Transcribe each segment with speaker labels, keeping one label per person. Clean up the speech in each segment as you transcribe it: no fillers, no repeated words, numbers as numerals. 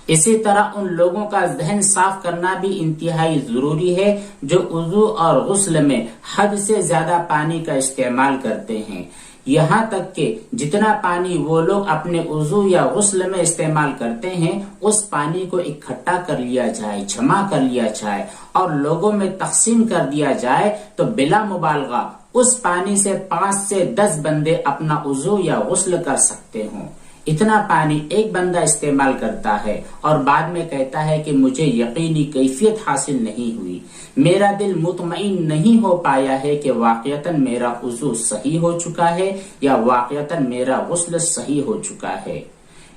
Speaker 1: اسی طرح ان لوگوں کا ذہن صاف کرنا بھی انتہائی ضروری ہے جو وضو اور غسل میں حد سے زیادہ پانی کا استعمال کرتے ہیں، یہاں تک کہ جتنا پانی وہ لوگ اپنے وضو یا غسل میں استعمال کرتے ہیں اس پانی کو اکٹھا کر لیا جائے، جمع کر لیا جائے اور لوگوں میں تقسیم کر دیا جائے تو بلا مبالغہ اس پانی سے 5 سے 10 بندے اپنا وضو یا غسل کر سکتے ہوں۔ اتنا پانی ایک بندہ استعمال کرتا ہے اور بعد میں کہتا ہے کہ مجھے یقینی کیفیت حاصل نہیں ہوئی، میرا دل مطمئن نہیں ہو پایا ہے کہ واقعتاً میرا وضو صحیح ہو چکا ہے یا واقعتاً میرا غسل صحیح ہو چکا ہے۔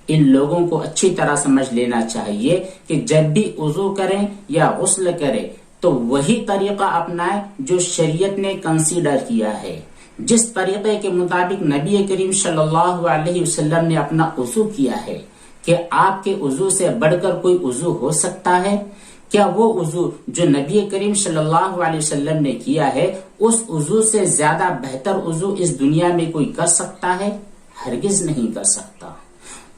Speaker 1: ان لوگوں کو اچھی طرح سمجھ لینا چاہیے کہ جب بھی وضو کریں یا غسل کریں تو وہی طریقہ اپنائیں جو شریعت نے کنسیڈر کیا ہے، جس طریقے کے مطابق نبی کریم صلی اللہ علیہ وسلم نے اپنا وضو کیا ہے۔ کہ آپ کے وضو سے بڑھ کر کوئی وضو ہو سکتا ہے؟ کیا وہ وضو جو نبی کریم صلی اللہ علیہ وسلم نے کیا ہے اس وضو سے زیادہ بہتر وضو اس دنیا میں کوئی کر سکتا ہے؟ ہرگز نہیں کر سکتا۔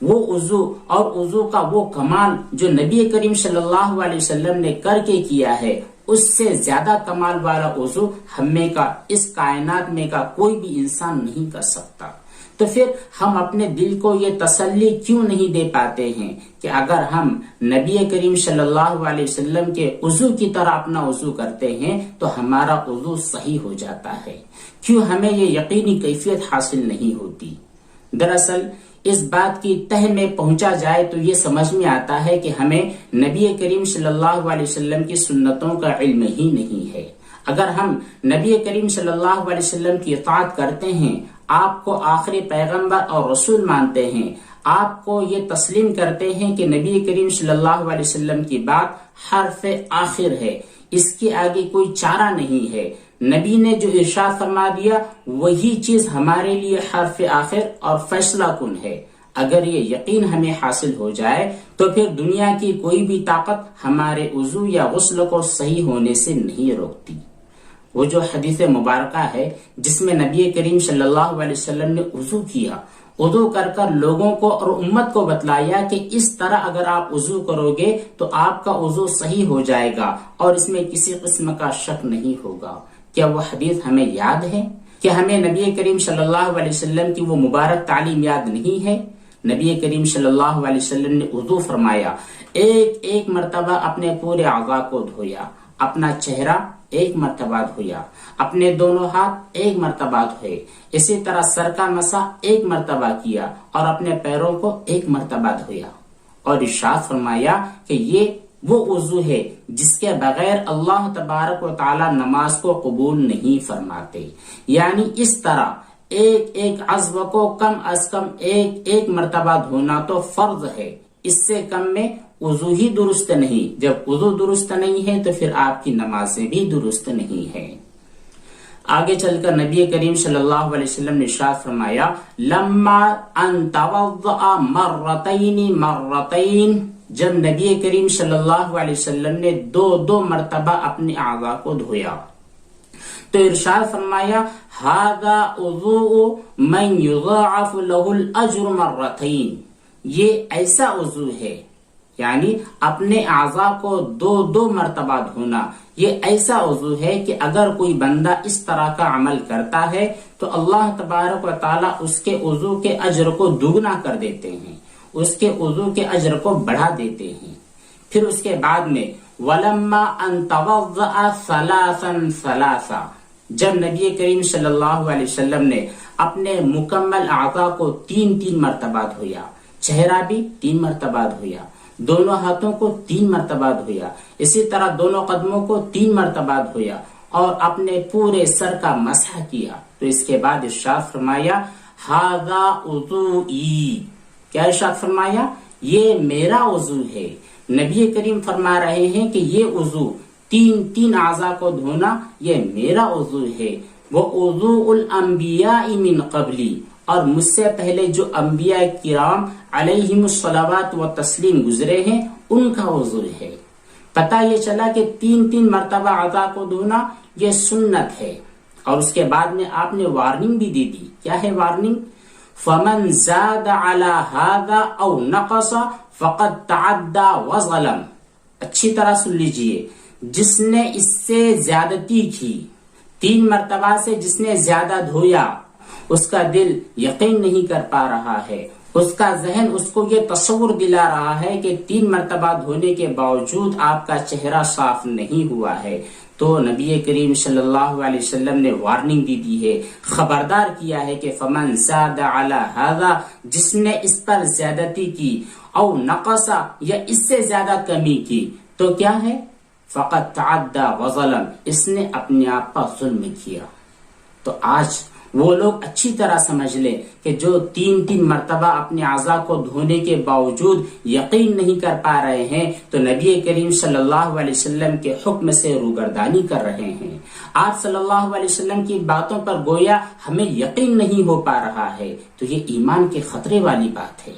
Speaker 1: وہ وضو اور وضو کا وہ کمال جو نبی کریم صلی اللہ علیہ وسلم نے کر کے کیا ہے اس سے زیادہ کمال والا وضو ہمیں کا اس کائنات میں کا کوئی بھی انسان نہیں کر سکتا۔ تو پھر ہم اپنے دل کو یہ تسلی کیوں نہیں دے پاتے ہیں کہ اگر ہم نبی کریم صلی اللہ علیہ وسلم کے وضو کی طرح اپنا وضو کرتے ہیں تو ہمارا وضو صحیح ہو جاتا ہے؟ کیوں ہمیں یہ یقینی کیفیت حاصل نہیں ہوتی؟ دراصل اس بات کی تہ میں پہنچا جائے تو یہ سمجھ میں آتا ہے کہ ہمیں نبی کریم صلی اللہ علیہ وسلم کی سنتوں کا علم ہی نہیں ہے۔ اگر ہم نبی کریم صلی اللہ علیہ وسلم کی اطاعت کرتے ہیں، آپ کو آخری پیغمبر اور رسول مانتے ہیں، آپ کو یہ تسلیم کرتے ہیں کہ نبی کریم صلی اللہ علیہ وسلم کی بات حرف آخر ہے، اس کے آگے کوئی چارہ نہیں ہے، نبی نے جو ارشاد فرما دیا وہی چیز ہمارے لیے حرف آخر اور فیصلہ کن ہے، اگر یہ یقین ہمیں حاصل ہو جائے تو پھر دنیا کی کوئی بھی طاقت ہمارے وضو یا غسل کو صحیح ہونے سے نہیں روکتی۔ وہ جو حدیث مبارکہ ہے جس میں نبی کریم صلی اللہ علیہ وسلم نے وضو کیا، وضو کر کر لوگوں کو اور امت کو بتلایا کہ اس طرح اگر آپ وضو کرو گے تو آپ کا وضو صحیح ہو جائے گا اور اس میں کسی قسم کا شک نہیں ہوگا۔ کیا وہ حدیث ہمیں یاد ہے؟ کہ ہمیں نبی کریم صلی اللہ علیہ وسلم کی وہ مبارک تعلیم یاد نہیں ہے؟ نبی کریم صلی اللہ علیہ وسلم نے وضو فرمایا، ایک مرتبہ اپنے پورے اعضاء کو دھویا، اپنا چہرہ ایک مرتبہ دھویا، اپنے دونوں ہاتھ ایک مرتبہ دھوئے، اسی طرح سر کا مسح ایک مرتبہ کیا اور اپنے پیروں کو ایک مرتبہ دھویا، اور ارشاد فرمایا کہ یہ وہ وضو ہے جس کے بغیر اللہ تبارک و تعالی نماز کو قبول نہیں فرماتے۔ یعنی اس طرح ایک عضو کو کم از کم ایک مرتبہ دھونا تو فرض ہے، اس سے کم میں وضو ہی درست نہیں۔ جب وضو درست نہیں ہے تو پھر آپ کی نمازیں بھی درست نہیں ہے۔ آگے چل کر نبی کریم صلی اللہ علیہ وسلم نے ارشاد فرمایا، لما ان توضأ مرتين، جب نبی کریم صلی اللہ علیہ وسلم نے دو مرتبہ اپنے اعضاء کو دھویا تو ارشاد فرمایا، ھذا وضوء من یضاعف له الاجر مرتين، یہ ایسا وضو ہے، یعنی اپنے اعضاء کو دو مرتبہ دھونا، یہ ایسا وضو ہے کہ اگر کوئی بندہ اس طرح کا عمل کرتا ہے تو اللہ تبارک و تعالی اس کے وضو کے اجر کو دوگنا کر دیتے ہیں، اس کے وضو کے اجر کو بڑھا دیتے ہیں۔ پھر اس کے بعد میں وَلَمَّا أَن تَوَضَّأَ ثَلَاثًا، جب نبی کریم صلی اللہ علیہ وسلم نے اپنے مکمل اعضاء کو تین مرتبہ دھویا، چہرہ بھی 3 مرتبہ دھویا، دونوں ہاتھوں کو 3 مرتبہ دھویا، اسی طرح دونوں قدموں کو 3 مرتبہ دھویا اور اپنے پورے سر کا مسح کیا، تو اس کے بعد ارشاد فرمایا، ھذا وضوئی، کیا ارشاد فرمایا؟ یہ میرا وضو ہے۔ نبی کریم فرما رہے ہیں کہ یہ وضو تین اعضاء کو دھونا یہ میرا وضو ہے، وہ وضوء الانبیاء من قبلی، اور مجھ سے پہلے جو انبیاء کرام علیہم الصلوات و تسلیم گزرے ہیں ان کا وضو ہے۔ پتہ یہ چلا کہ 3 مرتبہ اعضاء کو دھونا یہ سنت ہے، اور اس کے بعد میں آپ نے وارننگ بھی دی کیا ہے وارننگ؟ فمن زاد على هذا او نقص فقد تعدى وظلم، اچھی طرح سن لیجئے، جس نے اس سے زیادتی کی، 3 مرتبہ سے جس نے زیادہ دھویا، اس کا دل یقین نہیں کر پا رہا ہے، اس کا ذہن اس کو یہ تصور دلا رہا ہے کہ 3 مرتبہ دھونے کے باوجود آپ کا چہرہ صاف نہیں ہوا ہے، تو نبی کریم صلی اللہ علیہ وسلم نے وارننگ دی ہے، خبردار کیا ہے کہ فمن زاد علی ھذا، جس نے اس پر زیادتی کی، او نقص، یا اس سے زیادہ کمی کی، تو کیا ہے؟ فقط تعدى وظلم، اس نے اپنے آپ پر ظلم کیا۔ تو آج وہ لوگ اچھی طرح سمجھ لیں کہ جو 3 مرتبہ اپنے اعضاء کو دھونے کے باوجود یقین نہیں کر پا رہے ہیں، تو نبی کریم صلی اللہ علیہ وسلم کے حکم سے روگردانی کر رہے ہیں۔ آپ صلی اللہ علیہ وسلم کی باتوں پر گویا ہمیں یقین نہیں ہو پا رہا ہے، تو یہ ایمان کے خطرے والی بات ہے،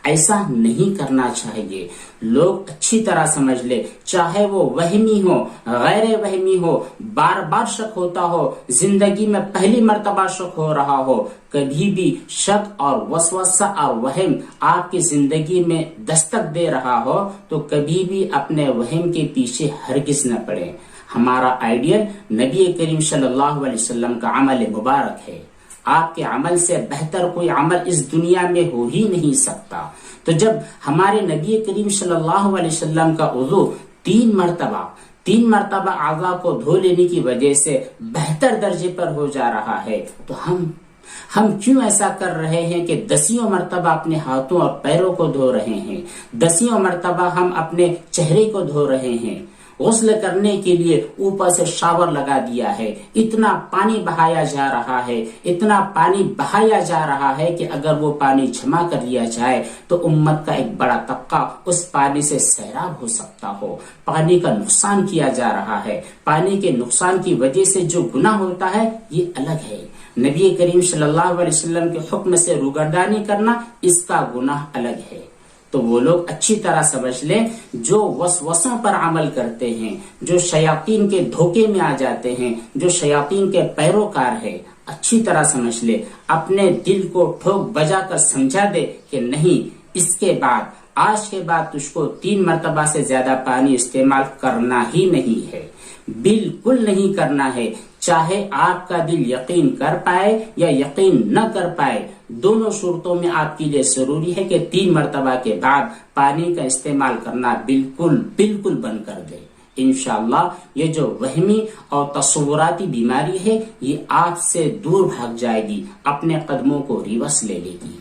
Speaker 1: ایسا نہیں کرنا چاہیے۔ لوگ اچھی طرح سمجھ لے، چاہے وہ وہمی ہو، غیر وہمی ہو، بار بار شک ہوتا ہو، زندگی میں پہلی مرتبہ شک ہو رہا ہو، کبھی بھی شک اور وسوسہ اور وہم آپ کی زندگی میں دستک دے رہا ہو، تو کبھی بھی اپنے وہم کے پیچھے ہرگز نہ پڑے۔ ہمارا آئیڈیل نبی کریم صلی اللہ علیہ وسلم کا عمل مبارک ہے، آپ کے عمل سے بہتر کوئی عمل اس دنیا میں ہو ہی نہیں سکتا۔ تو جب ہمارے نبی کریم صلی اللہ علیہ وسلم کا وضو 3 مرتبہ اعضاء کو دھو لینے کی وجہ سے بہتر درجے پر ہو جا رہا ہے، تو ہم کیوں ایسا کر رہے ہیں کہ 10 مرتبہ اپنے ہاتھوں اور پیروں کو دھو رہے ہیں، 10 مرتبہ ہم اپنے چہرے کو دھو رہے ہیں، غسل کرنے کے لیے اوپر سے شاور لگا دیا ہے، اتنا پانی بہایا جا رہا ہے کہ اگر وہ پانی جمع کر لیا جائے تو امت کا ایک بڑا طبقہ اس پانی سے سیراب ہو سکتا ہو۔ پانی کا نقصان کیا جا رہا ہے، پانی کے نقصان کی وجہ سے جو گناہ ہوتا ہے یہ الگ ہے، نبی کریم صلی اللہ علیہ وسلم کے حکم سے روگردانی کرنا اس کا گناہ الگ ہے۔ تو وہ لوگ اچھی طرح سمجھ لیں جو وسوسوں پر عمل کرتے ہیں، جو شیاطین کے دھوکے میں آ جاتے ہیں، جو شیاطین کے پیروکار ہے، اچھی طرح سمجھ لے، اپنے دل کو ٹھوک بجا کر سمجھا دے کہ نہیں، اس کے بعد، آج کے بعد تجھ کو 3 مرتبہ سے زیادہ پانی استعمال کرنا ہی نہیں ہے، بالکل نہیں کرنا ہے، چاہے آپ کا دل یقین کر پائے یا یقین نہ کر پائے، دونوں صورتوں میں آپ کے لیے ضروری ہے کہ 3 مرتبہ کے بعد پانی کا استعمال کرنا بالکل بند کر دے۔ انشاءاللہ یہ جو وہمی اور تصوراتی بیماری ہے یہ آپ سے دور بھاگ جائے گی، اپنے قدموں کو ریورس لے لے گی۔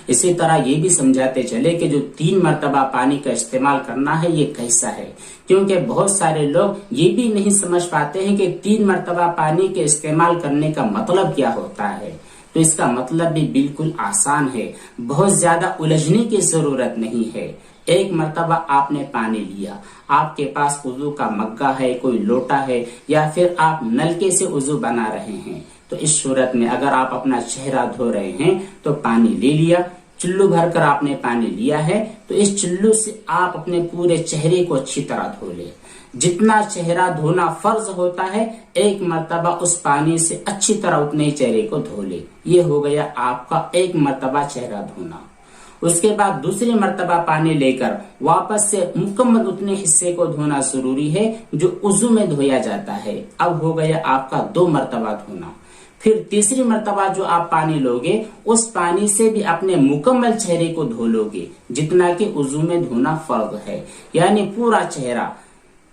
Speaker 1: اسی طرح یہ بھی سمجھاتے چلے کہ جو 3 مرتبہ پانی کا استعمال کرنا ہے یہ کیسا ہے، کیونکہ بہت سارے لوگ یہ بھی نہیں سمجھ پاتے ہیں کہ 3 مرتبہ پانی کے استعمال کرنے کا مطلب کیا ہوتا ہے۔ تو اس کا مطلب بھی بالکل آسان ہے، بہت زیادہ الجھنے کی ضرورت نہیں ہے۔ ایک مرتبہ آپ نے پانی لیا، آپ کے پاس وضو کا مگا ہے، کوئی لوٹا ہے، یا پھر آپ نلکے سے وضو بنا رہے ہیں، تو اس صورت میں اگر آپ اپنا چہرہ دھو رہے ہیں تو پانی لے لیا، چلو بھر کر آپ نے پانی لیا ہے، تو اس چلو سے آپ اپنے پورے چہرے کو اچھی طرح دھو لے۔ جتنا چہرہ دھونا فرض ہوتا ہے، ایک مرتبہ اس پانی سے اچھی طرح اتنے چہرے کو دھو لے۔ یہ ہو گیا آپ کا 1 مرتبہ چہرہ دھونا۔ اس کے بعد دوسری مرتبہ پانی لے کر واپس سے مکمل اتنے حصے کو دھونا ضروری ہے جو وضو میں دھویا جاتا ہے۔ اب ہو گیا آپ کا 2 مرتبہ دھونا۔ پھر تیسری مرتبہ جو آپ پانی لوگے اس پانی سے بھی اپنے مکمل چہرے کو دھو لوگے جتنا کہ وضو میں دھونا فرض ہے، یعنی پورا چہرہ،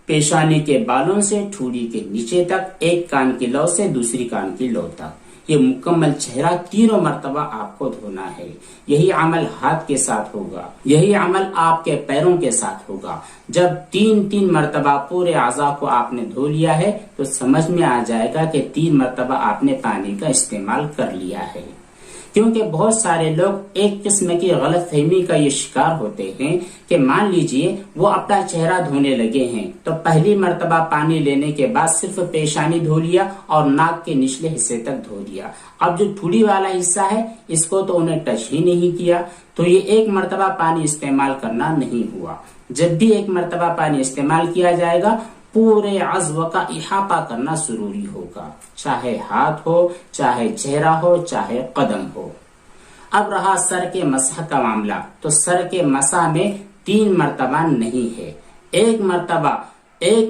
Speaker 1: پیشانی کے بالوں سے ٹھوڑی کے نیچے تک، ایک کان کی لو سے دوسری کان کی لو تک، یہ مکمل چہرہ 3 مرتبہ آپ کو دھونا ہے۔ یہی عمل ہاتھ کے ساتھ ہوگا، یہی عمل آپ کے پیروں کے ساتھ ہوگا۔ جب 3 مرتبہ پورے اعضاء کو آپ نے دھو لیا ہے تو سمجھ میں آ جائے گا کہ 3 مرتبہ آپ نے پانی کا استعمال کر لیا ہے۔ کیونکہ بہت سارے لوگ ایک قسم کی غلط فہمی کا یہ شکار ہوتے ہیں کہ مان لیجئے وہ اپنا چہرہ دھونے لگے ہیں تو پہلی مرتبہ پانی لینے کے بعد صرف پیشانی دھو لیا اور ناک کے نچلے حصے تک دھو دیا، اب جو ٹھوڑی والا حصہ ہے اس کو تو انہیں ٹچ ہی نہیں کیا، تو یہ 1 مرتبہ پانی استعمال کرنا نہیں ہوا۔ جب بھی 1 مرتبہ پانی استعمال کیا جائے گا پورے عضو کا احاطہ کرنا ضروری ہوگا، چاہے ہاتھ ہو، چاہے چہرہ ہو، چاہے قدم ہو۔ اب رہا سر کے مسح کا معاملہ، تو سر کے مسح میں 3 مرتبہ نہیں ہے، ایک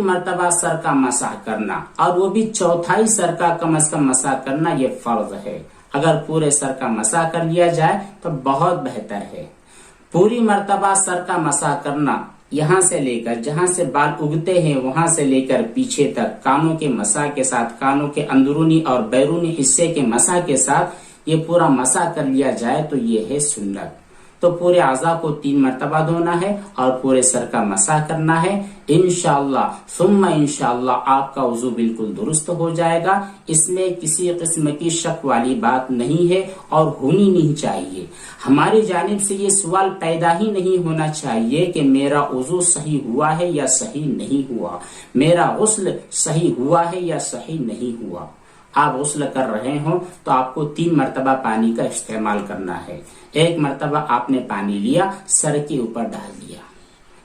Speaker 1: مرتبہ سر کا مسح کرنا، اور وہ بھی چوتھائی سر کا کم از کم مسح کرنا، یہ فرض ہے۔ اگر پورے سر کا مسح کر لیا جائے تو بہت بہتر ہے۔ پوری مرتبہ سر کا مسح کرنا، یہاں سے لے کر جہاں سے بال اگتے ہیں وہاں سے لے کر پیچھے تک، کانوں کے مسح کے ساتھ، کانوں کے اندرونی اور بیرونی حصے کے مسح کے ساتھ یہ پورا مسح کر لیا جائے تو یہ ہے سنت۔ تو پورے اعضاء کو 3 مرتبہ دھونا ہے اور پورے سر کا مسح کرنا ہے۔ انشاءاللہ ثم انشاءاللہ آپ کا وضو بالکل درست ہو جائے گا، اس میں کسی قسم کی شک والی بات نہیں ہے اور ہونی نہیں چاہیے۔ ہماری جانب سے یہ سوال پیدا ہی نہیں ہونا چاہیے کہ میرا وضو صحیح ہوا ہے یا صحیح نہیں ہوا، میرا غسل صحیح ہوا ہے یا صحیح نہیں ہوا۔ آپ غسل کر رہے ہوں تو آپ کو 3 مرتبہ پانی کا استعمال کرنا ہے۔ ایک مرتبہ آپ نے پانی لیا، سر کے اوپر ڈال دیا،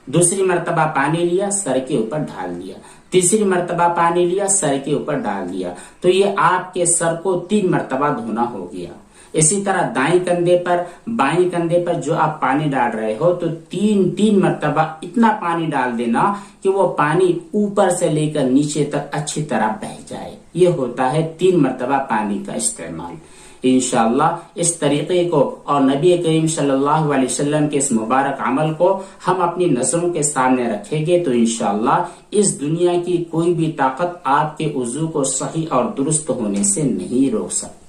Speaker 1: دوسری مرتبہ پانی لیا، سر کے اوپر ڈال دیا، تیسری مرتبہ پانی لیا، سر کے اوپر ڈال دیا، تو یہ آپ کے سر کو 3 مرتبہ دھونا ہو گیا۔ اسی طرح دائیں کندھے پر، بائیں کندھے پر جو آپ پانی ڈال رہے ہو تو 3 مرتبہ اتنا پانی ڈال دینا کہ وہ پانی اوپر سے لے کر نیچے تک اچھی طرح بہہ جائے۔ یہ ہوتا ہے 3 مرتبہ پانی کا استعمال۔ انشاءاللہ اس طریقے کو اور نبی کریم صلی اللہ علیہ وسلم کے اس مبارک عمل کو ہم اپنی نظروں کے سامنے رکھیں گے تو انشاءاللہ اس دنیا کی کوئی بھی طاقت آپ کے وضو کو صحیح اور درست ہونے سے نہیں روک سکتی۔